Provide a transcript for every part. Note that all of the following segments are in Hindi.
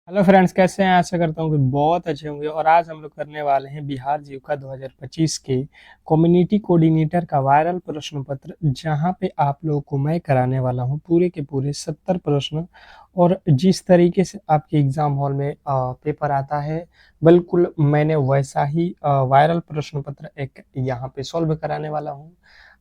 हेलो फ्रेंड्स, कैसे हैं? आशा करता हूँ कि बहुत अच्छे होंगे। और आज हम लोग करने वाले हैं बिहार जीविका 2025 के कम्युनिटी कोऑर्डिनेटर का वायरल प्रश्न पत्र, जहां पे आप लोगों को मैं कराने वाला हूं पूरे के पूरे 70 प्रश्न। और जिस तरीके से आपके एग्जाम हॉल में पेपर आता है, बिल्कुल मैंने वैसा ही वायरल प्रश्न पत्र एक यहाँ पे सॉल्व कराने वाला हूँ।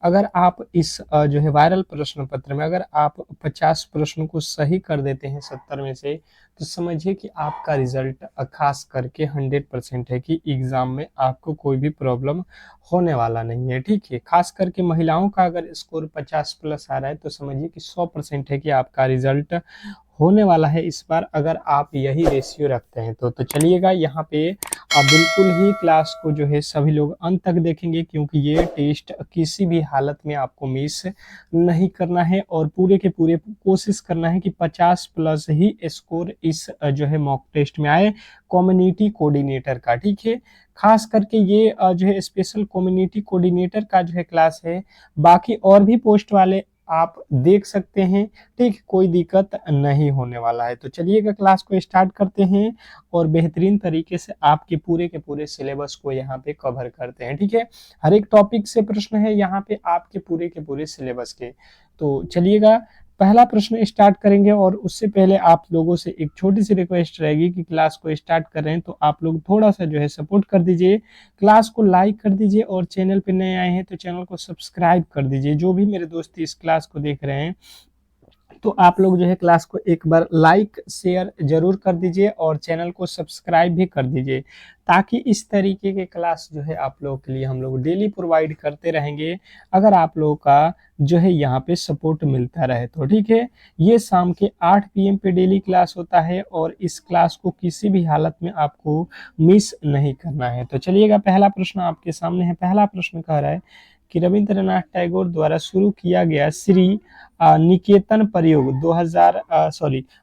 अगर आप इस जो है वायरल प्रश्न पत्र में अगर आप 50 प्रश्नों को सही कर देते हैं 70 में से, तो समझिए कि आपका रिजल्ट खास करके 100% है कि एग्जाम में आपको कोई भी प्रॉब्लम होने वाला नहीं है। ठीक है, खास करके महिलाओं का अगर स्कोर 50 प्लस आ रहा है तो समझिए कि 100% है कि आपका रिजल्ट होने वाला है इस बार, अगर आप यही रेशियो रखते हैं तो चलिएगा यहाँ पे आप बिल्कुल ही क्लास को जो है सभी लोग अंत तक देखेंगे, क्योंकि ये टेस्ट किसी भी हालत में आपको मिस नहीं करना है और पूरे के पूरे कोशिश करना है कि 50 प्लस ही स्कोर इस जो है मॉक टेस्ट में आए कम्युनिटी कोऑर्डिनेटर का। ठीक है, खास करके ये जो है स्पेशल कम्युनिटी कोऑर्डिनेटर का जो है क्लास है। बाकी और भी पोस्ट वाले आप देख सकते हैं। ठीक, कोई दिक्कत नहीं होने वाला है। तो चलिएगा क्लास को स्टार्ट करते हैं और बेहतरीन तरीके से आपके पूरे के पूरे सिलेबस को यहाँ पे कवर करते हैं। ठीक है, हर एक टॉपिक से प्रश्न है यहाँ पे आपके पूरे के पूरे सिलेबस के। तो चलिएगा पहला प्रश्न स्टार्ट करेंगे, और उससे पहले आप लोगों से एक छोटी सी रिक्वेस्ट रहेगी कि क्लास को स्टार्ट कर रहे हैं तो आप लोग थोड़ा सा जो है सपोर्ट कर दीजिए, क्लास को लाइक कर दीजिए और चैनल पे नए आए हैं तो चैनल को सब्सक्राइब कर दीजिए। जो भी मेरे दोस्त इस क्लास को देख रहे हैं तो आप लोग जो है क्लास को एक बार लाइक शेयर जरूर कर दीजिए और चैनल को सब्सक्राइब भी कर दीजिए, ताकि इस तरीके के क्लास जो है आप लोगों के लिए हम लोग डेली प्रोवाइड करते रहेंगे, अगर आप लोगों का जो है यहाँ पे सपोर्ट मिलता रहे तो। ठीक है, ये शाम के 8 PM पे डेली क्लास होता है और इस क्लास को किसी भी हालत में आपको मिस नहीं करना है। तो चलिएगा पहला प्रश्न आपके सामने है। पहला प्रश्न कह रहा है कि रविंद्रनाथ टैगोर द्वारा शुरू किया गया श्री निकेतन प्रयोग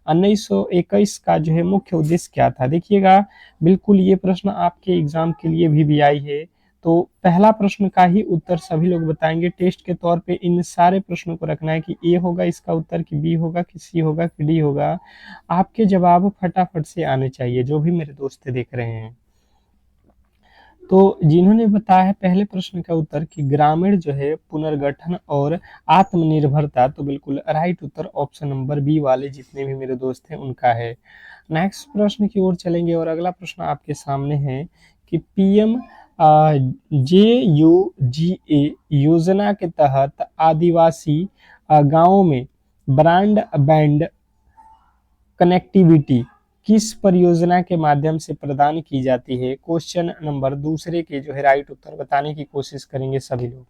1921 का जो है मुख्य उद्देश्य क्या था? देखिएगा बिल्कुल ये प्रश्न आपके एग्जाम के लिए भी आई है। तो पहला प्रश्न का ही उत्तर सभी लोग बताएंगे। टेस्ट के तौर पे इन सारे प्रश्नों को रखना है कि ए होगा इसका उत्तर, कि बी होगा, कि सी होगा, कि डी होगा। आपके जवाब फटाफट से आने चाहिए जो भी मेरे दोस्त देख रहे हैं। तो जिन्होंने बताया है पहले प्रश्न का उत्तर कि ग्रामीण जो है पुनर्गठन और आत्मनिर्भरता, तो बिल्कुल राइट उत्तर ऑप्शन नंबर बी वाले जितने भी मेरे दोस्त हैं उनका है। नेक्स्ट प्रश्न की ओर चलेंगे और अगला प्रश्न आपके सामने है कि पीएम JUGA योजना के तहत आदिवासी गांवों में ब्रॉड बैंड कनेक्टिविटी किस परियोजना के माध्यम से प्रदान की जाती है? क्वेश्चन नंबर दूसरे के जो है राइट उत्तर बताने की कोशिश करेंगे सभी लोग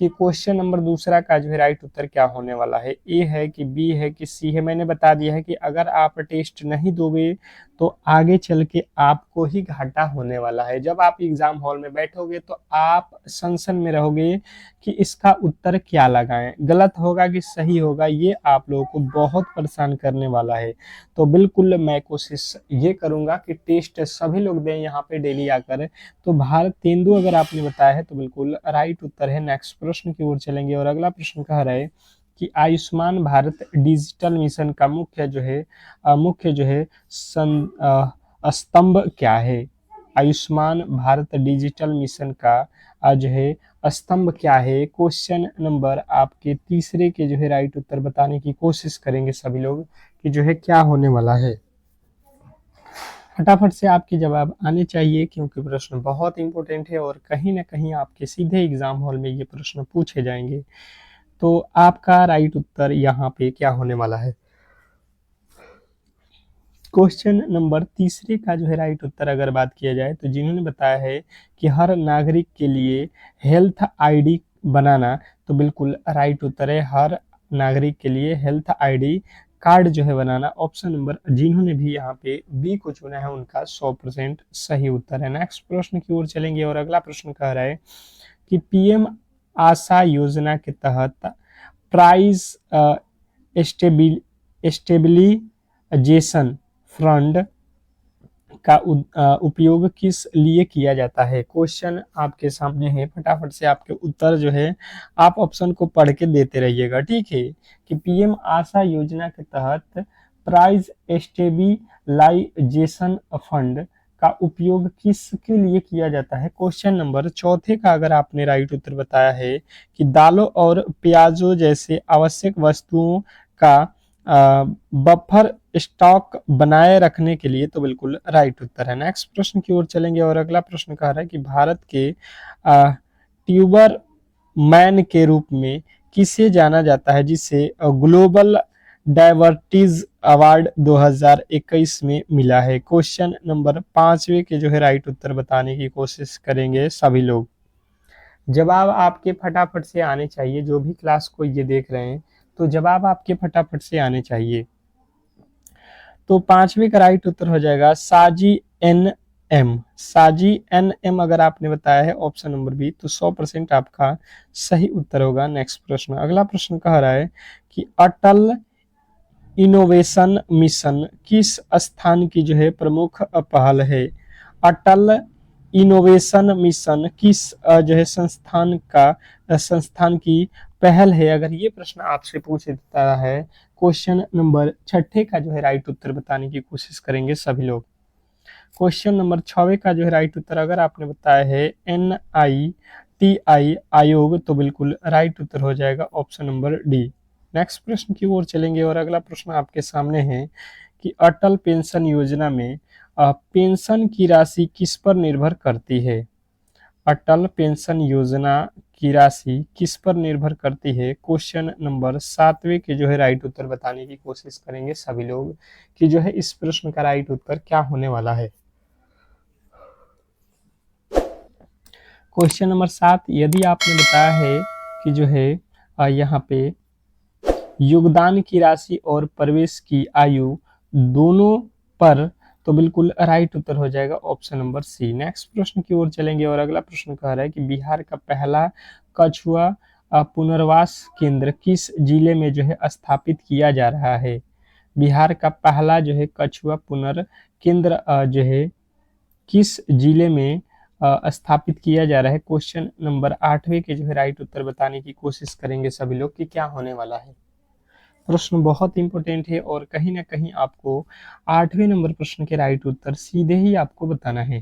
कि क्वेश्चन नंबर दूसरा का जो है राइट उत्तर क्या होने वाला है, ए है कि बी है कि सी है। मैंने बता दिया है कि अगर आप टेस्ट नहीं दोगे तो आगे चल के आपको ही घाटा होने वाला है। जब आप एग्जाम हॉल में बैठोगे तो आप सनसन में रहोगे कि इसका उत्तर क्या लगाएं, गलत होगा कि सही होगा, ये आप लोगों को बहुत परेशान करने वाला है। तो बिल्कुल मैं कोशिश ये करूंगा कि टेस्ट सभी लोग दें यहाँ पे डेली आकर। तो भारत तेंदु अगर आपने बताया है तो बिल्कुल राइट उत्तर है। नेक्स्ट प्रश्न की ओर चलेंगे और अगला प्रश्न कह रहा है कि आयुष्मान भारत डिजिटल मिशन का मुख्य जो है स्तंभ क्या है? आयुष्मान भारत डिजिटल मिशन का जो है स्तंभ क्या है? क्वेश्चन नंबर आपके तीसरे के जो है राइट उत्तर बताने की कोशिश करेंगे सभी लोग कि जो है क्या होने वाला है। फटाफट से आपके जवाब आने चाहिए, क्योंकि प्रश्न बहुत इंपॉर्टेंट है और कहीं ना कहीं आपके सीधे एग्जाम हॉल में ये प्रश्न पूछे जाएंगे। तो आपका राइट उत्तर यहाँ पे क्या होने वाला है? क्वेश्चन नंबर तीसरे का जो है राइट उत्तर अगर बात किया जाए तो जिन्होंने बताया है कि हर नागरिक के लिए हेल्थ आईडी बनाना, तो बिल्कुल राइट उत्तर है हर नागरिक के लिए हेल्थ आईडी कार्ड जो है बनाना। ऑप्शन नंबर जिन्होंने भी यहाँ पे बी को चुना है उनका 100% सही उत्तर है। नेक्स्ट प्रश्न की ओर चलेंगे और अगला प्रश्न कह रहा है कि पीएम आशा योजना के तहत प्राइस स्टेबिलाईजेशन फंड का उपयोग किस लिए किया जाता है? क्वेश्चन आपके सामने है, फटाफट से आपके उत्तर जो है आप ऑप्शन को पढ़ के देते रहिएगा। ठीक है, कि पीएम आशा योजना के तहत प्राइज स्टेबिलाईजेशन फंड का उपयोग किसके लिए किया जाता है? क्वेश्चन नंबर चौथे का अगर आपने राइट उत्तर बताया है कि दालों और प्याजों जैसे आवश्यक वस्तुओं का बफर स्टॉक बनाए रखने के लिए, तो बिल्कुल राइट उत्तर है। नेक्स्ट प्रश्न की ओर चलेंगे और अगला प्रश्न कह रहा है कि भारत के ट्यूबर मैन के रूप में किसे जाना जाता है, जिसे ग्लोबल डायवर्टीज अवार्ड 2021 में मिला है? क्वेश्चन नंबर 5वें के जो है राइट उत्तर बताने की कोशिश करेंगे सभी लोग। जवाब आपके फटाफट से आने चाहिए, जो भी क्लास को ये देख रहे हैं तो जवाब आपके फटाफट से आने चाहिए। तो 5वें का राइट उत्तर हो जाएगा साजी एन एम। साजी एन एम अगर आपने बताया है ऑप्शन नंबर बी, तो 100% आपका सही उत्तर होगा। नेक्स्ट प्रश्न, अगला प्रश्न कह रहा है कि अटल इनोवेशन मिशन किस स्थान की जो है प्रमुख पहल है? अटल इनोवेशन मिशन किस जो है संस्थान की पहल है? अगर ये प्रश्न आपसे पूछ देता है, क्वेश्चन नंबर 6 का जो है राइट उत्तर बताने की कोशिश करेंगे सभी लोग। क्वेश्चन नंबर 6 का जो है राइट उत्तर अगर आपने बताया है NITI आयोग, तो बिल्कुल राइट उत्तर हो जाएगा ऑप्शन नंबर डी। नेक्स्ट प्रश्न की ओर चलेंगे और अगला प्रश्न आपके सामने है कि अटल पेंशन योजना में पेंशन की राशि किस पर निर्भर करती है? अटल पेंशन योजना की राशि किस पर निर्भर करती है? क्वेश्चन नंबर 7वें के जो है राइट उत्तर बताने की कोशिश करेंगे सभी लोग कि जो है इस प्रश्न का राइट उत्तर क्या होने वाला है। क्वेश्चन नंबर 7, यदि आपने बताया है कि जो है यहाँ पे योगदान की राशि और प्रवेश की आयु दोनों पर, तो बिल्कुल राइट उत्तर हो जाएगा ऑप्शन नंबर सी। नेक्स्ट प्रश्न की ओर चलेंगे और अगला प्रश्न कह रहा है कि बिहार का पहला कछुआ पुनर्वास केंद्र किस जिले में जो है स्थापित किया जा रहा है? बिहार का पहला जो है कछुआ पुनर् केंद्र जो है किस जिले में स्थापित किया जा रहा है? क्वेश्चन नंबर 8वें के जो है राइट उत्तर बताने की कोशिश करेंगे सभी लोग कि क्या होने वाला है। प्रश्न बहुत इंपॉर्टेंट है और कहीं ना कहीं आपको 8वें नंबर प्रश्न के राइट उत्तर सीधे ही आपको बताना है।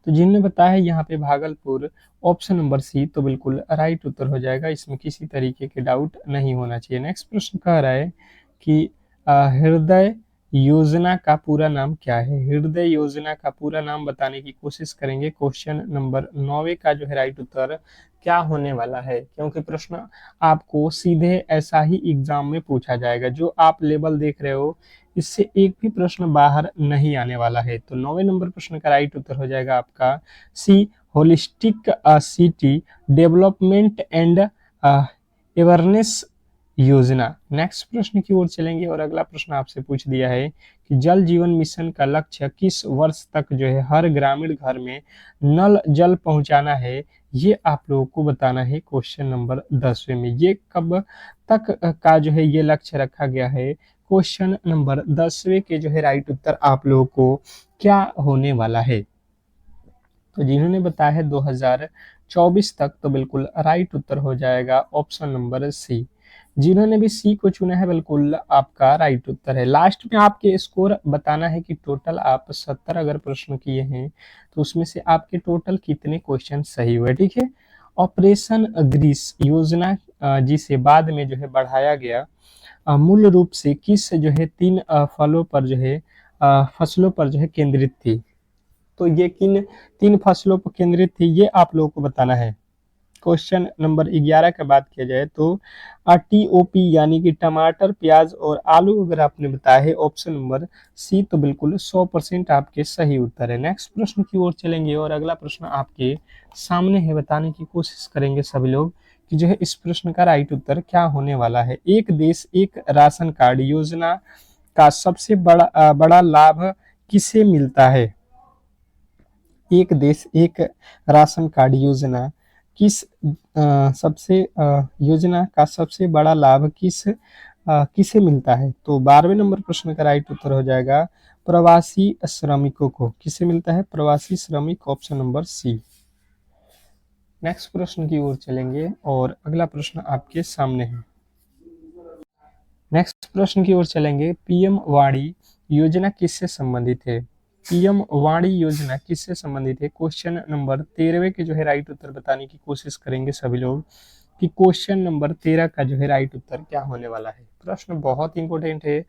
तो जिन्होंने बताया है यहाँ पे भागलपुर, ऑप्शन नंबर सी, तो बिल्कुल राइट उत्तर हो जाएगा, इसमें किसी तरीके के डाउट नहीं होना चाहिए। नेक्स्ट प्रश्न कह रहा है कि हृदय योजना का पूरा नाम क्या है? हृदय योजना का पूरा नाम बताने की कोशिश करेंगे। क्वेश्चन नंबर 9 का जो है राइट उत्तर क्या होने वाला है, क्योंकि प्रश्न आपको सीधे ऐसा ही एग्जाम में पूछा जाएगा। जो आप लेवल देख रहे हो इससे एक भी प्रश्न बाहर नहीं आने वाला है। तो 9वें नंबर प्रश्न का राइट उत्तर हो जाएगा आपका C, holistic city development and awareness योजना। नेक्स्ट प्रश्न की ओर चलेंगे और अगला प्रश्न आपसे पूछ दिया है कि जल जीवन मिशन का लक्ष्य किस वर्ष तक जो है हर ग्रामीण घर में नल जल पहुंचाना है? ये आप लोगों को बताना है। क्वेश्चन नंबर 10वें में ये कब तक का जो है ये लक्ष्य रखा गया है? क्वेश्चन नंबर 10वें के जो है राइट उत्तर आप लोगों को क्या होने वाला है? तो जिन्होंने बताया है 2024 तक, तो बिल्कुल राइट उत्तर हो जाएगा ऑप्शन नंबर सी। जिन्होंने भी सी को चुना है बिल्कुल आपका राइट उत्तर है। लास्ट में आपके स्कोर बताना है कि टोटल आप 70 अगर प्रश्न किए हैं तो उसमें से आपके टोटल कितने क्वेश्चन सही हुए, ठीक है। ऑपरेशन ग्रीस योजना जिसे बाद में जो है बढ़ाया गया, मूल रूप से किस जो है फलों पर जो है फसलों पर जो है केंद्रित थी? तो ये किन 3 फसलों पर केंद्रित थी ये आप लोगों को बताना है। क्वेश्चन नंबर 11 का बात किया जाए तो TOP यानी कि टमाटर, प्याज और आलू अगर आपने बताया है ऑप्शन नंबर सी, तो बिल्कुल 100% आपके सही उत्तर है। नेक्स्ट प्रश्न की ओर चलेंगे और अगला प्रश्न आपके सामने है, बताने की कोशिश करेंगे सभी लोग कि जो है इस प्रश्न का राइट उत्तर क्या होने वाला है। एक देश एक राशन कार्ड योजना का सबसे बड़ा लाभ किसे मिलता है? एक देश एक राशन कार्ड योजना योजना का सबसे बड़ा लाभ किसे मिलता है? तो 12वें नंबर प्रश्न का राइट उत्तर हो जाएगा प्रवासी श्रमिकों को। किसे मिलता है? प्रवासी श्रमिक, ऑप्शन नंबर सी। नेक्स्ट प्रश्न की ओर चलेंगे और अगला प्रश्न आपके सामने है। नेक्स्ट प्रश्न की ओर चलेंगे। पीएम वाणी योजना किससे संबंधित है? पीएम वाणी योजना किससे संबंधित है? क्वेश्चन नंबर 13 के जो है राइट उत्तर बताने की कोशिश करेंगे सभी लोग कि क्वेश्चन नंबर 13 का जो है राइट उत्तर क्या होने वाला है। प्रश्न बहुत इंपॉर्टेंट है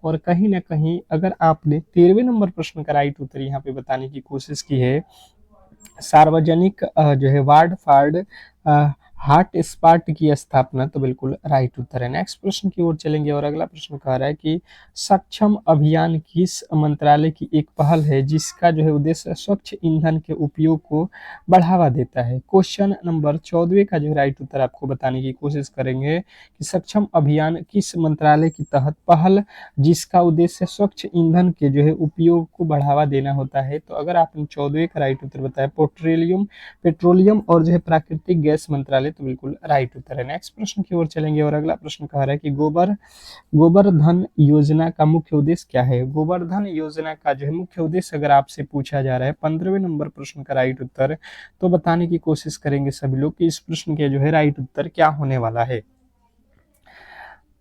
और कहीं ना कहीं अगर आपने 13वें नंबर प्रश्न का राइट उत्तर यहाँ पे बताने की कोशिश की है, सार्वजनिक जो है वार्ड फार्ड हार्ट स्पॉट की स्थापना, तो बिल्कुल राइट उत्तर है। नेक्स्ट प्रश्न की ओर चलेंगे और अगला प्रश्न कह रहा है कि सक्षम अभियान किस मंत्रालय की एक पहल है जिसका जो है उद्देश्य स्वच्छ ईंधन के उपयोग को बढ़ावा देता है? क्वेश्चन नंबर 14 का जो है राइट उत्तर आपको बताने की कोशिश करेंगे कि सक्षम अभियान किस मंत्रालय के तहत पहल जिसका उद्देश्य स्वच्छ ईंधन के जो है उपयोग को बढ़ावा देना होता है। तो अगर आपने 14 का राइट उत्तर बताया पेट्रोलियम और जो है प्राकृतिक गैस मंत्रालय, तो बिल्कुल राइट उत्तर है। नेक्स्ट प्रश्न की ओर चलेंगे और अगला प्रश्न कह रहा है कि गोबर्धन योजना का मुख्य उद्देश्य क्या है? गोबर्धन योजना का जो है मुख्य उद्देश्य अगर आपसे पूछा जा रहा है 15वें नंबर प्रश्न का राइट उत्तर, तो बताने की कोशिश करेंगे सभी लोग कि इस प्रश्न के जो है राइट उत्तर क्या होने वाला है।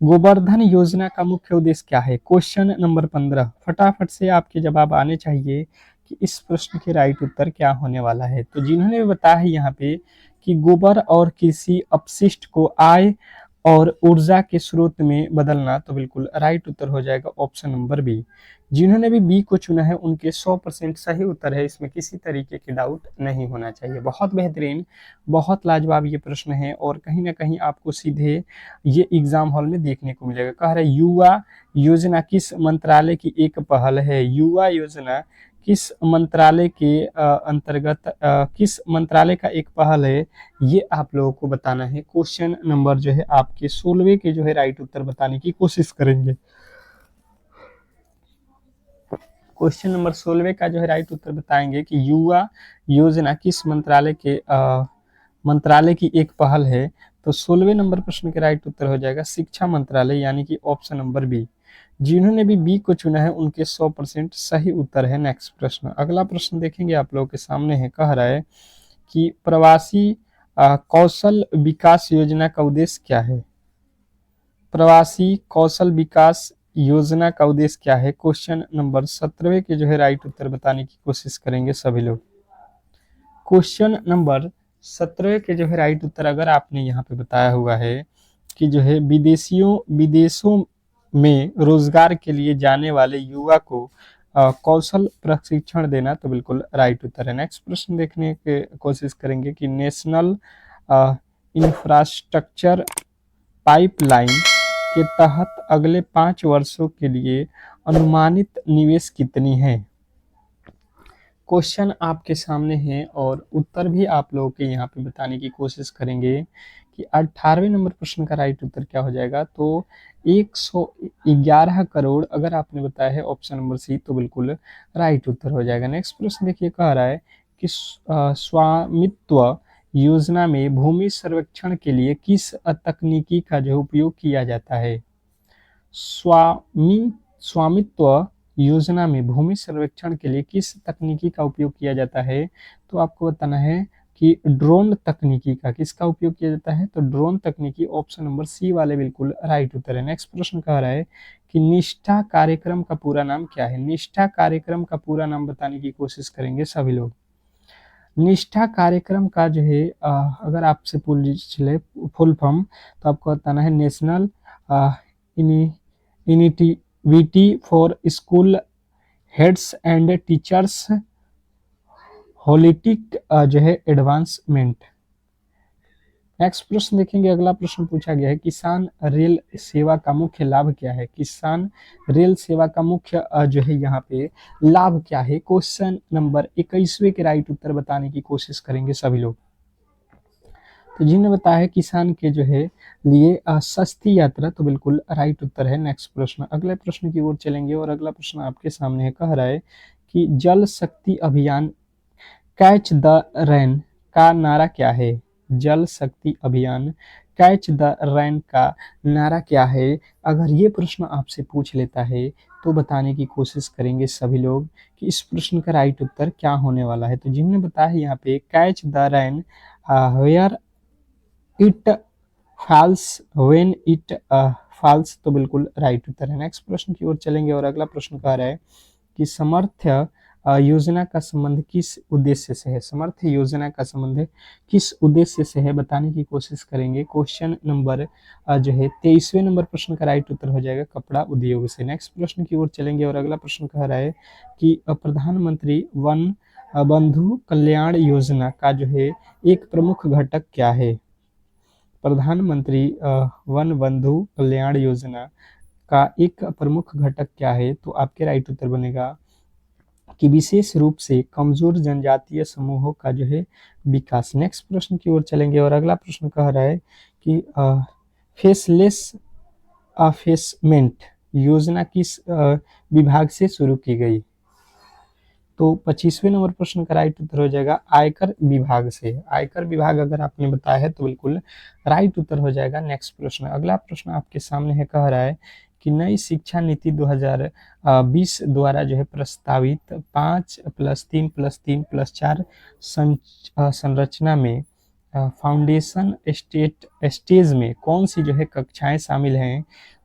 गोबर्धन योजना का मुख्य उद्देश्य क्या है? क्वेश्चन नंबर 15, फटाफट से आपके जवाब आने चाहिए कि इस प्रश्न के राइट उत्तर क्या होने वाला है। तो जिन्होंने बताया है यहाँ पे कि गोबर और कृषि अपशिष्ट को आय और ऊर्जा के स्रोत में बदलना, तो बिल्कुल राइट उत्तर हो जाएगा ऑप्शन नंबर बी। जिन्होंने भी बी को चुना है उनके 100% सही उत्तर है, इसमें किसी तरीके की डाउट नहीं होना चाहिए। बहुत बेहतरीन, बहुत लाजवाब ये प्रश्न है और कहीं ना कहीं आपको सीधे ये एग्जाम हॉल में देखने को मिलेगा। कह रहे युवा योजना किस मंत्रालय की एक पहल है? युवा योजना किस मंत्रालय के अंतर्गत किस मंत्रालय का एक पहल है, ये आप लोगों को बताना है। क्वेश्चन नंबर जो है आपके 16वें के जो है राइट उत्तर बताने की कोशिश करेंगे। क्वेश्चन नंबर 16वें का जो है राइट उत्तर बताएंगे कि युवा योजना किस मंत्रालय की एक पहल है। तो 16वें नंबर प्रश्न के राइट उत्तर हो जाएगा शिक्षा मंत्रालय, यानी कि ऑप्शन नंबर बी। जिन्होंने भी बी को चुना है उनके 100% सही उत्तर है। नेक्स्ट प्रश्न, अगला प्रश्न देखेंगे आप लोगों के सामने है। कह रहा है कि प्रवासी कौशल विकास योजना का उद्देश्य क्या है? प्रवासी कौशल विकास योजना का उद्देश्य क्या है? क्वेश्चन नंबर 17वें के जो है राइट उत्तर बताने की कोशिश करेंगे सभी लोग। क्वेश्चन नंबर 17 के जो है राइट उत्तर अगर आपने यहाँ पे बताया हुआ है कि जो है विदेशों में रोजगार के लिए जाने वाले युवा को कौशल प्रशिक्षण देना, तो बिल्कुल राइट उत्तर है। नेक्स्ट प्रश्न देखने की कोशिश करेंगे कि नेशनल इंफ्रास्ट्रक्चर पाइपलाइन के तहत अगले 5 वर्षों के लिए अनुमानित निवेश कितनी है? क्वेश्चन आपके सामने है और उत्तर भी आप लोगों के यहाँ पे बताने की कोशिश करेंगे कि 18वें नंबर प्रश्न का राइट उत्तर क्या हो जाएगा। तो 111 करोड़ अगर आपने बताया है ऑप्शन नंबर सी, तो बिल्कुल राइट उत्तर हो जाएगा। नेक्स्ट प्रश्न देखिए, कह रहा है कि स्वामित्व योजना में भूमि सर्वेक्षण के लिए किस तकनीकी का जो उपयोग किया जाता है? स्वामित्व योजना में भूमि सर्वेक्षण के लिए किस तकनीकी का उपयोग किया जाता है? तो आपको बताना है कि ड्रोन तकनीकी का। किसका उपयोग किया जाता है? तो ड्रोन तकनीकी, ऑप्शन नंबर सी वाले बिल्कुल राइट उत्तर है। नेक्स्ट प्रश्न कह रहा है कि निष्ठा कार्यक्रम का पूरा नाम क्या है? निष्ठा कार्यक्रम का पूरा नाम बताने की कोशिश करेंगे सभी लोग। निष्ठा कार्यक्रम का जो है अगर आपसे पूछ ले फुल फॉर्म, तो आपको बताना है national initiative for school heads and teachers holistic जो है एडवांसमेंट। नेक्स्ट प्रश्न देखेंगे, अगला प्रश्न पूछा गया है किसान रेल सेवा का मुख्य लाभ क्या है? किसान रेल सेवा का मुख्य जो है यहाँ पे लाभ क्या है? क्वेश्चन नंबर 21वें के राइट उत्तर बताने की कोशिश करेंगे सभी लोग। तो जिन्होंने बताया है किसान के जो है लिए सस्ती यात्रा, तो बिल्कुल राइट उत्तर है। नेक्स्ट प्रश्न, अगले प्रश्न की ओर चलेंगे और अगला प्रश्न आपके सामने है। कह रहा है कि जल शक्ति अभियान कैच द रेन का नारा क्या है? जल शक्ति अभियान कैच द रेन का नारा क्या है? अगर ये प्रश्न आपसे पूछ लेता है तो बताने की कोशिश करेंगे सभी लोग कि इस प्रश्न का राइट उत्तर क्या होने वाला है। तो जिन्होंने बताया है यहाँ पे catch the rain where it falls when it falls तो बिल्कुल राइट उत्तर है। नेक्स्ट प्रश्न की ओर चलेंगे और अगला प्रश्न कह रहा है कि समर्थ्य योजना का संबंध किस उद्देश्य से है। समर्थ्य योजना का संबंध किस उद्देश्य से है बताने की कोशिश करेंगे। क्वेश्चन नंबर जो है 23वें नंबर प्रश्न का राइट उत्तर हो जाएगा कपड़ा उद्योग से। नेक्स्ट प्रश्न की ओर चलेंगे और अगला प्रश्न कह रहा है कि प्रधानमंत्री वन बंधु कल्याण योजना का जो है एक प्रमुख घटक क्या है। प्रधानमंत्री वन बंधु कल्याण योजना का एक प्रमुख घटक क्या है, तो आपके राइट उत्तर बनेगा कि विशेष रूप से कमजोर जनजातीय समूहों का जो है विकास। नेक्स्ट प्रश्न की ओर चलेंगे और अगला प्रश्न कह रहा है कि फेसलेस असेसमेंट योजना किस विभाग से शुरू की गई। तो 25वें नंबर प्रश्न का राइट उत्तर हो जाएगा आयकर विभाग से। आयकर विभाग अगर आपने बताया है तो बिल्कुल राइट उत्तर हो जाएगा। नेक्स्ट प्रश्न, अगला प्रश्न आपके सामने है, कह रहा है कि नई शिक्षा नीति 2020 द्वारा जो है प्रस्तावित 5+3+3+4 संरचना में फाउंडेशन स्टेज में कौन सी जो है कक्षाएं शामिल हैं।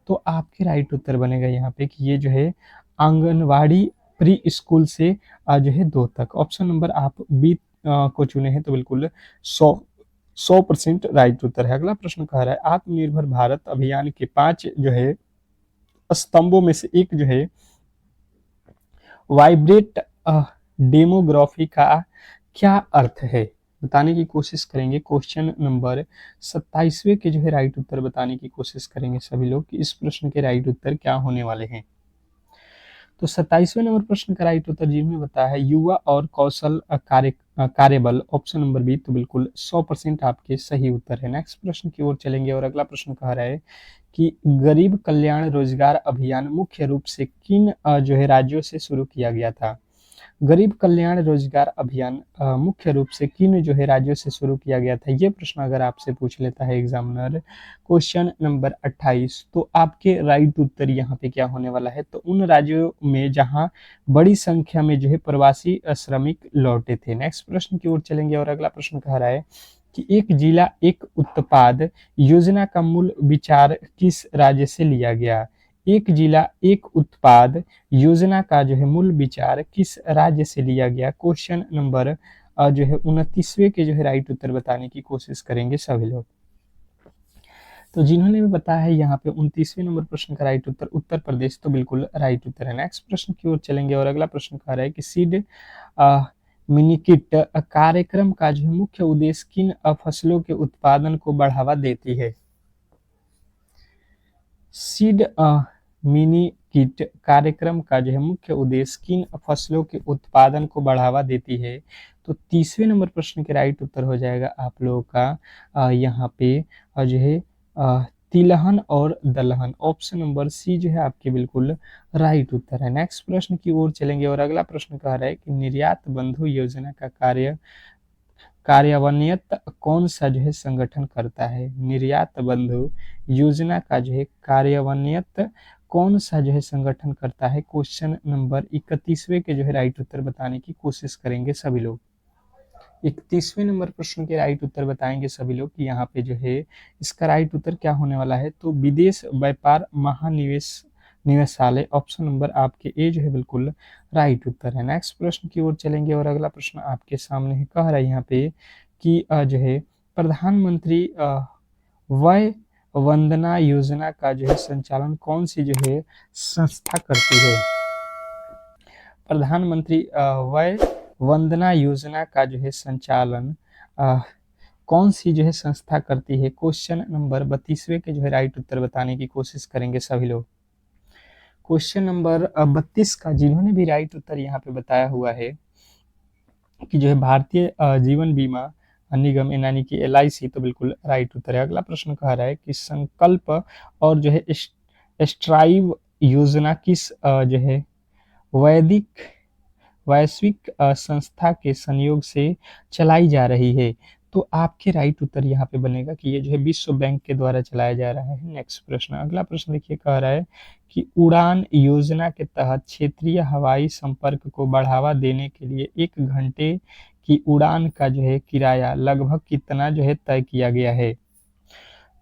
तो आपके राइट उत्तर बनेगा यहाँ पे कि ये जो है आंगनवाड़ी प्री स्कूल से जो है 2 तक। ऑप्शन नंबर आप बी को चुने हैं तो बिल्कुल 100% राइट उत्तर है। अगला प्रश्न कह रहा है आत्मनिर्भर भारत अभियान के 5 जो है स्तंभों में से एक जो है वाइब्रेट डेमोग्राफी का क्या अर्थ है, बताने की कोशिश करेंगे। क्वेश्चन नंबर 27वें के जो है राइट उत्तर बताने की कोशिश करेंगे सभी लोग कि इस प्रश्न के राइट उत्तर क्या होने वाले हैं। तो 27वें नंबर प्रश्न का राइट उत्तर जिन्होंने बताया है युवा और कौशल कार्यबल, ऑप्शन नंबर बी, तो बिल्कुल 100% आपके सही उत्तर है। नेक्स्ट प्रश्न की ओर चलेंगे और अगला प्रश्न कह रहा है कि गरीब कल्याण रोजगार अभियान मुख्य रूप से किन जो है राज्यों से शुरू किया गया था। गरीब कल्याण रोजगार अभियान मुख्य रूप से किन जो है राज्यों से शुरू किया गया था, ये प्रश्न अगर आपसे पूछ लेता है एग्जामिनर क्वेश्चन नंबर 28, तो आपके राइट उत्तर यहाँ पे क्या होने वाला है। तो उन राज्यों में जहां बड़ी संख्या में जो है प्रवासी श्रमिक लौटे थे। नेक्स्ट प्रश्न की ओर चलेंगे और अगला प्रश्न कह रहा है कि एक जिला एक उत्पाद योजना का मूल विचार किस राज्य से लिया गया। एक जिला एक उत्पाद योजना का जो है मूल विचार किस राज्य से लिया गया। क्वेश्चन नंबर जो है 29वें के जो है राइट उत्तर बताने की कोशिश करेंगे सभी लोग। तो जिन्होंने भी बताया है यहाँ पे 29वें नंबर प्रश्न का राइट उत्तर उत्तर प्रदेश, तो बिल्कुल राइट उत्तर है। नेक्स्ट प्रश्न की ओर चलेंगे और अगला प्रश्न कह रहा है कि सीड मिनीकिट कार्यक्रम का जो है मुख्य उद्देश्य किन फसलों के उत्पादन को बढ़ावा देती है। सीड मिनी किट कार्यक्रम का जो है मुख्य उद्देश्य किन फसलों के उत्पादन को बढ़ावा देती है। तो 30वें नंबर प्रश्न के राइट उत्तर हो जाएगा आप लोगों का यहाँ पे जो है तिलहन और दलहन, ऑप्शन नंबर सी जो है आपके बिल्कुल राइट उत्तर है। नेक्स्ट प्रश्न की ओर चलेंगे और अगला प्रश्न कह रहा है कि निर्यात बंधु योजना का कार्यान्वयन कौन सा जो है संगठन करता है। निर्यात बंधु योजना का जो है कार्यान्वयन कौन सा जो है संगठन करता है। क्वेश्चन नंबर 31वें के जो है राइट उत्तर बताने की कोशिश करेंगे सभी लोग। 31वें नंबर प्रश्न के राइट उत्तर बताएंगे सभी लोग कि यहाँ पे जो है इसका राइट उत्तर क्या होने वाला है। तो विदेश व्यापार निवेशालय, ऑप्शन नंबर आपके ए जो है बिल्कुल राइट उत्तर है। नेक्स्ट प्रश्न की ओर चलेंगे और अगला प्रश्न आपके सामने है, कह रहा है यहाँ पे कि जो है प्रधानमंत्री वय वंदना योजना का जो है संचालन कौन सी जो है संस्था करती है। प्रधानमंत्री वय वंदना योजना का जो है संचालन कौन सी जो है संस्था करती है। क्वेश्चन नंबर 32वें के जो है राइट उत्तर बताने की कोशिश करेंगे सभी लोग। क्वेश्चन नंबर 32 का जिन्होंने भी राइट उत्तर यहाँ पे बताया हुआ है कि जो है भारतीय जीवन बीमा निगम यानी कि LIC, तो बिल्कुल राइट उत्तर है। अगला प्रश्न कह रहा है कि संकल्प और जो है स्ट्राइव योजना किस जो है वैश्विक संस्था के संयोग से चलाई जा रही है। तो आपके राइट उत्तर यहाँ पे बनेगा कि ये जो है विश्व बैंक के द्वारा चलाया जा रहा है। नेक्स्ट प्रश्न, अगला प्रश्न देखिए, कह रहा है कि उड़ान योजना के तहत क्षेत्रीय हवाई संपर्क को बढ़ावा देने के लिए 1 घंटे की उड़ान का जो है किराया लगभग कितना जो है तय किया गया है।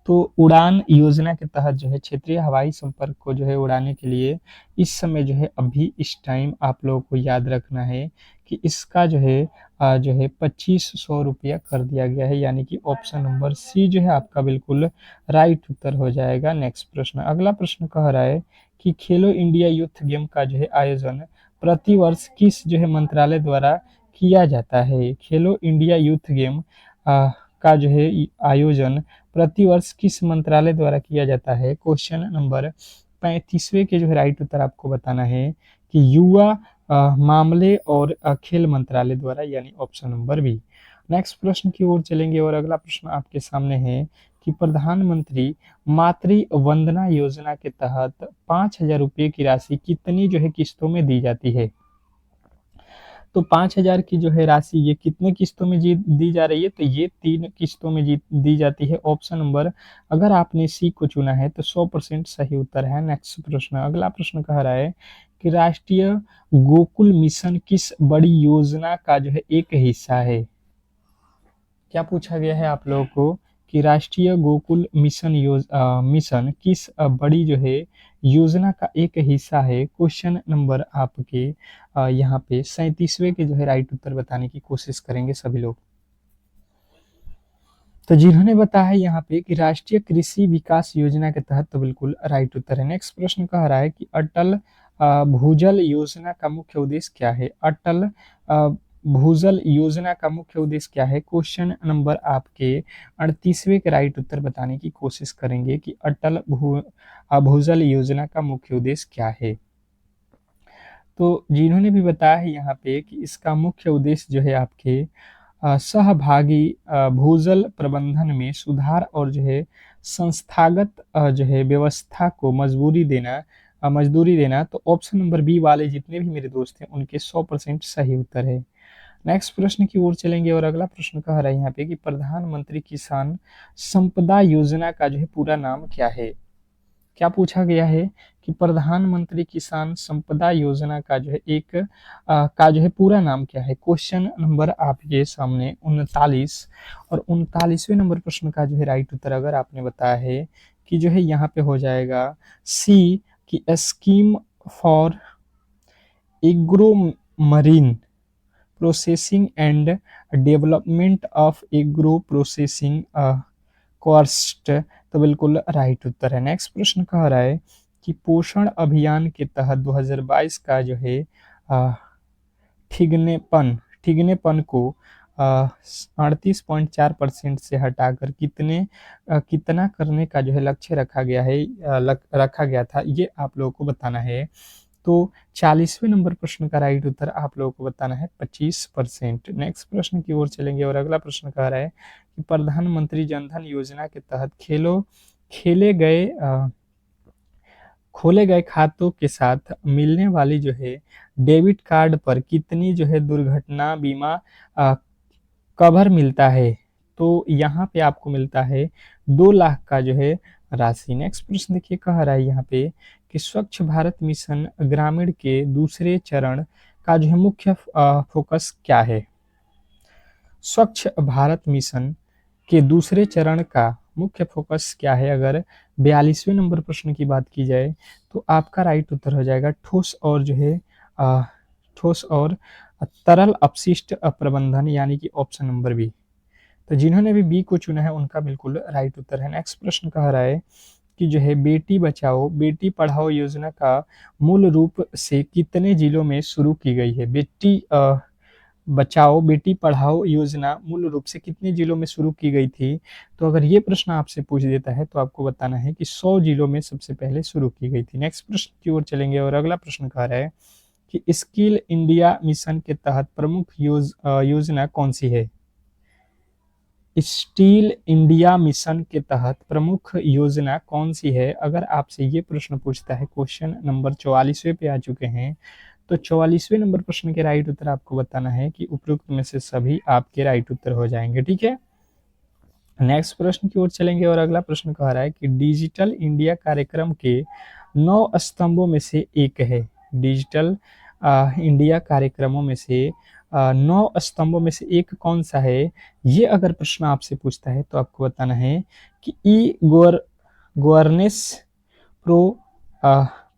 तो उड़ान योजना के तहत जो है क्षेत्रीय हवाई संपर्क को जो है उड़ाने के लिए इस समय जो है अभी इस टाइम आप लोगों को याद रखना है कि इसका जो है 2500 रुपया कर दिया गया है, यानी कि ऑप्शन नंबर सी जो है आपका बिल्कुल राइट उत्तर हो जाएगा। नेक्स्ट प्रश्न, अगला प्रश्न कह रहा है कि खेलो इंडिया यूथ गेम का जो है आयोजन प्रतिवर्ष किस जो है मंत्रालय द्वारा किया जाता है। खेलो इंडिया यूथ गेम का जो है आयोजन प्रतिवर्ष किस मंत्रालय द्वारा किया जाता है। क्वेश्चन नंबर 35वें के जो है राइट उत्तर आपको बताना है कि युवा मामले और खेल मंत्रालय द्वारा, यानी ऑप्शन नंबर बी। नेक्स्ट प्रश्न की ओर चलेंगे और अगला प्रश्न आपके सामने है कि प्रधानमंत्री मातृ वंदना योजना के तहत 5,000 रुपये की राशि कितनी जो है किस्तों में दी जाती है। तो 5,000 की जो है राशि ये कितने किस्तों में दी जा रही है, तो ये 3 किस्तों में दी जाती है। ऑप्शन नंबर, अगर आपने सी को चुना है तो 100% सही उत्तर है। नेक्स्ट प्रश्न, अगला प्रश्न कह रहा है कि राष्ट्रीय गोकुल मिशन किस बड़ी योजना का जो है एक हिस्सा है। क्या पूछा गया है आप लोगों को कि राष्ट्रीय गोकुल मिशन किस बड़ी जो है योजना का एक हिस्सा है। क्वेश्चन नंबर आपके यहाँ पे 37वें के जो है राइट उत्तर बताने की कोशिश करेंगे सभी लोग। तो जिन्होंने बताया है यहाँ पे कि राष्ट्रीय कृषि विकास योजना के तहत, तो बिल्कुल राइट उत्तर है। नेक्स्ट प्रश्न कह रहा है कि अटल भूजल योजना का मुख्य उद्देश्य क्या है। अटल भूजल योजना का मुख्य उद्देश्य क्या है। क्वेश्चन नंबर आपके 38वें के राइट उत्तर बताने की कोशिश करेंगे कि अटल भूजल योजना का मुख्य उद्देश्य क्या है। तो जिन्होंने भी बताया है यहाँ पे कि इसका मुख्य उद्देश्य जो है आपके सहभागी भूजल प्रबंधन में सुधार और जो है संस्थागत जो है व्यवस्था को मजदूरी देना। तो ऑप्शन नंबर बी वाले जितने भी मेरे दोस्त हैं उनके 100% सही उत्तर है। नेक्स्ट प्रश्न की ओर चलेंगे और अगला प्रश्न कह रहा है यहाँ पे कि प्रधानमंत्री किसान संपदा योजना का जो है पूरा नाम क्या है। क्या पूछा गया है कि प्रधानमंत्री किसान संपदा योजना का जो है का जो है पूरा नाम क्या है। क्वेश्चन नंबर आपके सामने 39 और 39वें नंबर प्रश्न का जो है राइट उत्तर अगर आपने बताया है कि जो है यहाँ पे हो जाएगा सी की scheme for agro marine processing and development of agro processing cost. तो बिल्कुल राइट उत्तर है। नेक्स्ट प्रश्न कह रहा है कि पोषण अभियान के तहत 2022 का जो है ठिगनेपन को 38.4% से हटाकर कितना करने का जो है लक्ष्य रखा गया था, ये आप लोगों को बताना है। तो 40वें नंबर प्रश्न का राइट उत्तर आप लोगों को बताना है 25%। नेक्स्ट प्रश्न की ओर चलेंगे और अगला प्रश्न कह रहा है कि प्रधानमंत्री जनधन योजना के तहत खोले गए खातों के साथ मिलने वाली जो है डेबिट कार्ड पर कितनी जो है दुर्घटना बीमा कवर मिलता है। तो यहाँ पे आपको मिलता है 2 लाख का जो है राशि। नेक्स्ट प्रश्न देखिए कह रहा है यहाँ पे कि स्वच्छ भारत मिशन ग्रामीण के दूसरे चरण का जो है मुख्य फोकस क्या है। स्वच्छ भारत मिशन के दूसरे चरण का मुख्य फोकस क्या है। अगर 42वें नंबर प्रश्न की बात की जाए तो आपका राइट उत्तर हो जाएगा ठोस और तरल अपशिष्ट प्रबंधन, यानी कि ऑप्शन नंबर बी। तो जिन्होंने भी बी को चुना है उनका बिल्कुल राइट उत्तर है। नेक्स्ट प्रश्न कह रहा है कि जो है बेटी बचाओ बेटी पढ़ाओ योजना का मूल रूप से कितने जिलों में शुरू की गई है। बेटी बचाओ बेटी पढ़ाओ योजना मूल रूप से कितने जिलों में शुरू की गई थी। तो अगर ये प्रश्न आपसे पूछ देता है तो आपको बताना है कि 100 जिलों में सबसे पहले शुरू की गई थी। नेक्स्ट प्रश्न की ओर चलेंगे और अगला प्रश्न कह रहा है कि स्किल इंडिया मिशन के तहत प्रमुख योजना कौन सी है। स्किल इंडिया मिशन के तहत प्रमुख योजना कौन सी है। अगर आपसे ये प्रश्न पूछता है, क्वेश्चन नंबर 44वें पे आ चुके हैं, तो 44वें नंबर प्रश्न के राइट उत्तर आपको बताना है कि उपरोक्त में से सभी आपके राइट उत्तर हो जाएंगे। ठीक है, नेक्स्ट प्रश्न की ओर चलेंगे और अगला प्रश्न कह रहा है कि डिजिटल इंडिया कार्यक्रम के 9 स्तंभों में से एक है। डिजिटल इंडिया कार्यक्रमों में से 9 स्तंभों में से एक कौन सा है? ये अगर प्रश्न आपसे पूछता है तो आपको बताना है कि ई गवर्नेंस प्रो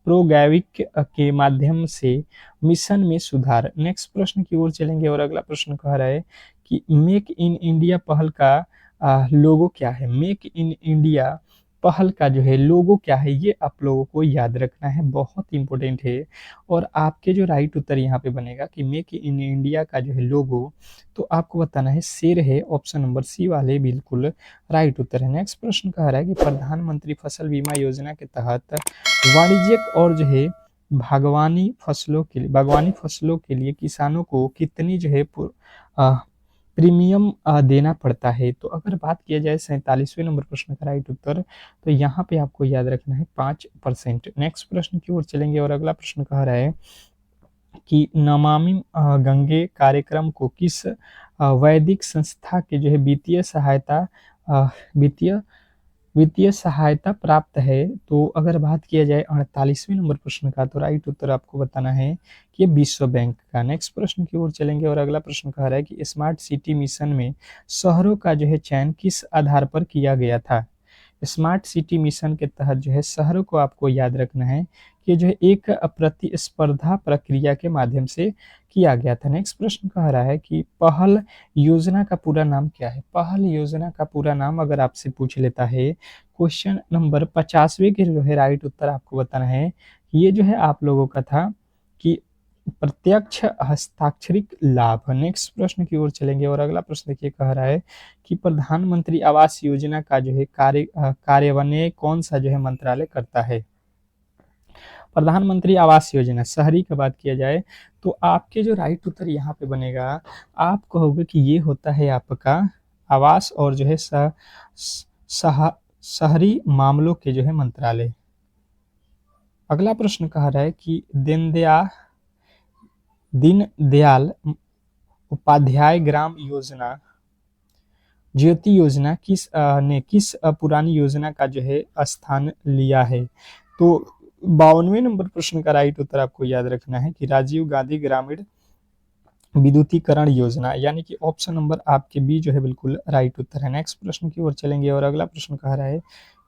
प्रोगैविक के माध्यम से मिशन में सुधार। नेक्स्ट प्रश्न की ओर चलेंगे और अगला प्रश्न कह रहा है कि मेक इन इंडिया पहल का लोगो क्या है? मेक इन इंडिया पहल का जो है लोगो क्या है, ये आप लोगों को याद रखना है, बहुत इंपॉर्टेंट है। और आपके जो राइट उत्तर यहाँ पे बनेगा कि मेक इन इंडिया का जो है लोगो, तो आपको बताना है शेर है। ऑप्शन नंबर सी वाले बिल्कुल राइट उत्तर है। नेक्स्ट प्रश्न कह रहा है कि प्रधानमंत्री फसल बीमा योजना के तहत वाणिज्यिक और जो है बागवानी फसलों के लिए किसानों को कितनी जो है प्रीमियम देना पड़ता है? तो अगर बात किया जाए 47वें नंबर प्रश्न का राइट उत्तर, तो यहाँ पे आपको याद रखना है 5%। नेक्स्ट प्रश्न की ओर चलेंगे और अगला प्रश्न कह रहा है कि नमामि गंगे कार्यक्रम को किस वैदिक संस्था के जो है वित्तीय सहायता प्राप्त है? तो अगर बात किया जाए 48वें नंबर प्रश्न का, तो राइट उत्तर आपको बताना है कि ये विश्व बैंक का। नेक्स्ट प्रश्न की ओर चलेंगे और अगला प्रश्न कह रहा है कि स्मार्ट सिटी मिशन में शहरों का जो है चयन किस आधार पर किया गया था? स्मार्ट सिटी मिशन के तहत जो है शहरों को आपको याद रखना है कि जो है एक प्रतिस्पर्धा प्रक्रिया के माध्यम से किया गया था। नेक्स्ट प्रश्न कह रहा है कि पहल योजना का पूरा नाम क्या है? पहल योजना का पूरा नाम अगर आपसे पूछ लेता है, क्वेश्चन नंबर 50वें के जो है राइट उत्तर आपको बताना है। ये जो है आप लोगों का था कि प्रत्यक्ष हस्ताक्षरित लाभ। नेक्स्ट प्रश्न की ओर चलेंगे और अगला प्रश्न देखिए कह रहा है कि प्रधानमंत्री आवास योजना का जो है कार्यान्वयन कौन सा जो है मंत्रालय करता है? प्रधानमंत्री आवास योजना शहरी की बात किया जाए तो आपके जो राइट उत्तर यहाँ पे बनेगा, आप कहोगे कि ये होता है आपका आवास और जो है शहरी मामलों के जो है मंत्रालय। अगला प्रश्न कह रहा है कि दीनदयाल उपाध्याय ग्राम योजना ज्योति योजना ने किस पुरानी योजना का जो है स्थान लिया है? तो 52वें नंबर प्रश्न का राइट उत्तर आपको याद रखना है कि राजीव गांधी ग्रामीण विद्युतीकरण योजना, यानी कि ऑप्शन नंबर आपके बी जो है बिल्कुल राइट उत्तर है। नेक्स्ट प्रश्न की ओर चलेंगे और अगला प्रश्न कह रहा है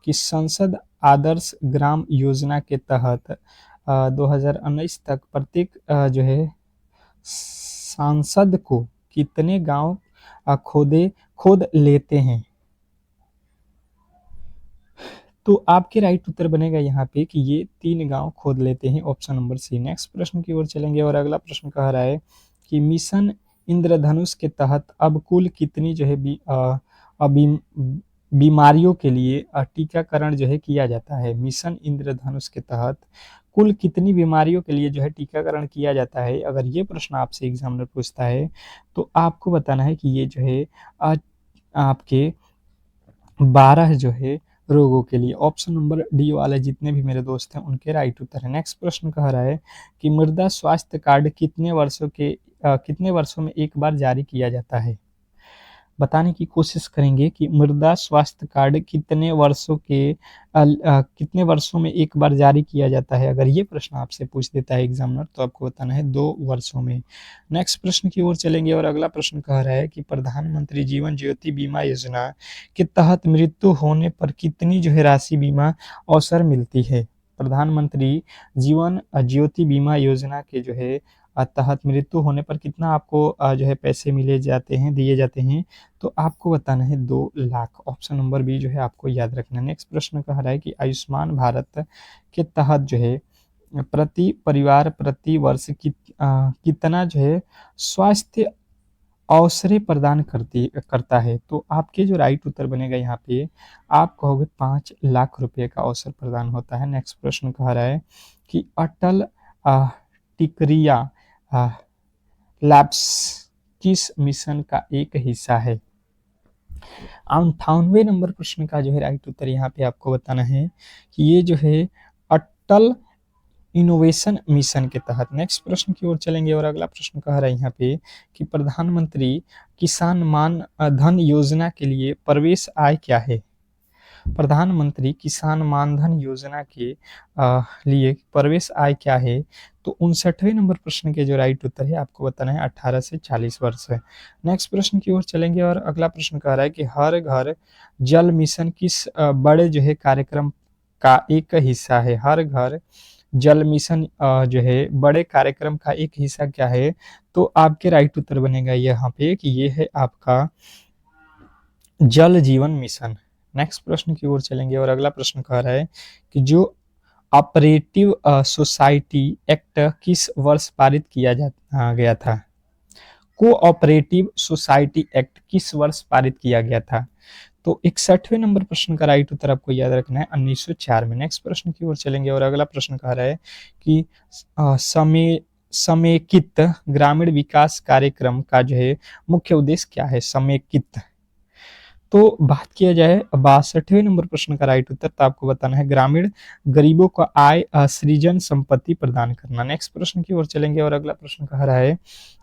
कि संसद आदर्श ग्राम योजना के तहत 2019 तक प्रत्येक जो है सांसद को कितने गांव खोद लेते हैं? तो आपके राइट उत्तर बनेगा यहाँ पे कि ये 3 गांव खोद लेते हैं, ऑप्शन नंबर सी। नेक्स्ट प्रश्न की ओर चलेंगे और अगला प्रश्न कह रहा है कि मिशन इंद्रधनुष के तहत अब कुल कितनी जो है बीमारियों के लिए टीकाकरण जो है किया जाता है? मिशन इंद्रधनुष के तहत कुल कितनी बीमारियों के लिए जो है टीकाकरण किया जाता है? अगर ये प्रश्न आपसे एग्जामिनर पूछता है तो आपको बताना है कि ये जो है आपके 12 जो है रोगों के लिए। ऑप्शन नंबर डी वाले जितने भी मेरे दोस्त हैं उनके राइट उत्तर है। नेक्स्ट प्रश्न कह रहा है कि मृदा स्वास्थ्य कार्ड कितने वर्षों में एक बार जारी किया जाता है? बताने की कोशिश करेंगे कि मृदा स्वास्थ्य कार्ड कितने वर्षों में एक बार जारी किया जाता है। अगर ये प्रश्न आपसे पूछ देता है एग्जामिनर तो आपको बताना है 2 वर्षों में। नेक्स्ट प्रश्न की ओर चलेंगे और अगला प्रश्न कह रहा है कि प्रधानमंत्री जीवन ज्योति बीमा योजना के तहत मृत्यु होने पर कितनी जो है राशि बीमा अवसर मिलती है? प्रधानमंत्री जीवन ज्योति बीमा योजना के जो है तहत मृत्यु होने पर कितना आपको जो है पैसे दिए जाते हैं? तो आपको बताना है 2 लाख। ऑप्शन नंबर बी जो है आपको याद रखना है। नेक्स्ट प्रश्न कह रहा है कि आयुष्मान भारत के तहत जो है प्रति परिवार प्रति वर्ष कितना जो है स्वास्थ्य अवसरें प्रदान करता है? तो आपके जो राइट उत्तर बनेगा यहाँ पे आप कहोगे 5 लाख रुपए का अवसर प्रदान होता है। नेक्स्ट प्रश्न कह रहा है कि अटल टिकरिया लैब्स किस मिशन का एक हिस्सा है? 58वें नंबर प्रश्न का जो है राइट उत्तर यहाँ पे आपको बताना है कि ये जो है अटल इनोवेशन मिशन के तहत। नेक्स्ट प्रश्न की ओर चलेंगे और अगला प्रश्न कह रहा है यहाँ पे कि प्रधानमंत्री किसान मान धन योजना के लिए प्रवेश आय क्या है? प्रधानमंत्री किसान मानधन योजना के लिए प्रवेश आय क्या है? तो 59वें नंबर प्रश्न के जो राइट उत्तर है आपको बताना है 18 से 40 वर्ष है। नेक्स्ट प्रश्न की ओर चलेंगे और अगला प्रश्न कह रहा है कि हर घर जल मिशन किस बड़े जो है कार्यक्रम का एक हिस्सा है? हर घर जल मिशन जो है बड़े कार्यक्रम का एक हिस्सा क्या है? तो आपके राइट उत्तर बनेगा यहाँ पे कि ये है आपका जल जीवन मिशन। नेक्स्ट प्रश्न की ओर चलेंगे और अगला प्रश्न कह रहा है कि जो ऑपरेटिव सोसाइटी एक्ट किस वर्ष पारित किया गया था? कोऑपरेटिव सोसाइटी एक्ट किस वर्ष पारित किया गया था? तो 61वें नंबर प्रश्न का राइट उत्तर आपको याद रखना है 1904 में। नेक्स्ट प्रश्न की ओर चलेंगे और अगला प्रश्न कह रहा है कि समेकित ग्रामीण विकास कार्यक्रम का जो है मुख्य उद्देश्य क्या है? समेकित। तो बात किया जाए 62वें नंबर प्रश्न का राइट उत्तर, तो आपको बताना है ग्रामीण गरीबों को आय सृजन संपत्ति प्रदान करना। नेक्स्ट प्रश्न की ओर चलेंगे और अगला प्रश्न कह रहा है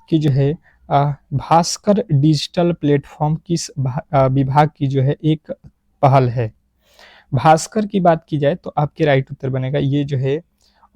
कि जो है भास्कर डिजिटल प्लेटफॉर्म किस विभाग की जो है एक पहल है? भास्कर की बात की जाए तो आपके राइट उत्तर बनेगा ये जो है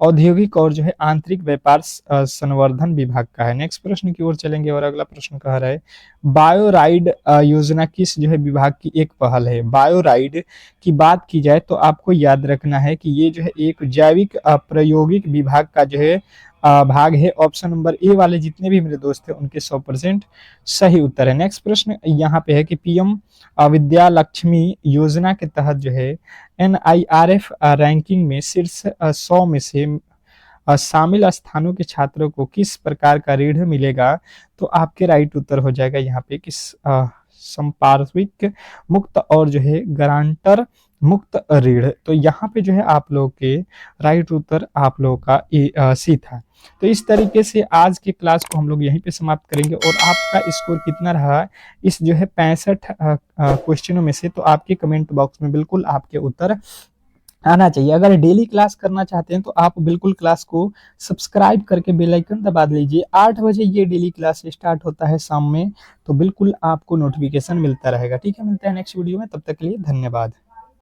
औद्योगिक और जो है आंतरिक व्यापार संवर्धन विभाग का है। नेक्स्ट प्रश्न की ओर चलेंगे और अगला प्रश्न कह रहा है बायो राइड योजना किस जो है विभाग की एक पहल है? बायो राइड की बात की जाए तो आपको याद रखना है कि ये जो है एक जैविक प्रायोगिक विभाग का जो है भाग है। ऑप्शन नंबर ए वाले जितने भी मेरे दोस्त हैं उनके 100% सही उत्तर है। नेक्स्ट प्रश्न यहाँ पे है कि पीएम विद्या लक्ष्मी योजना के तहत जो है NIRF रैंकिंग में शीर्ष 100 में से शामिल स्थानों के छात्रों को किस प्रकार का ऋण मिलेगा? तो आपके राइट उत्तर हो जाएगा यहाँ पे किस संपार्श्विक मुक्त और जो है गारंटर मुक्त ऋण। तो यहाँ पे जो है आप लोग के राइट उत्तर आप लोगों का सी था। तो इस तरीके से आज के क्लास को हम लोग यहीं पे समाप्त करेंगे और आपका स्कोर कितना रहा इस जो है 65 क्वेश्चनों में से, तो आपके कमेंट बॉक्स में बिल्कुल आपके उत्तर आना चाहिए। अगर डेली क्लास करना चाहते हैं तो आप बिल्कुल क्लास को सब्सक्राइब करके बेल आइकन दबा लीजिए। 8 बजे ये डेली क्लास स्टार्ट होता है शाम में, तो बिल्कुल आपको नोटिफिकेशन मिलता रहेगा। ठीक है, मिलता है नेक्स्ट वीडियो में, तब तक के लिए धन्यवाद।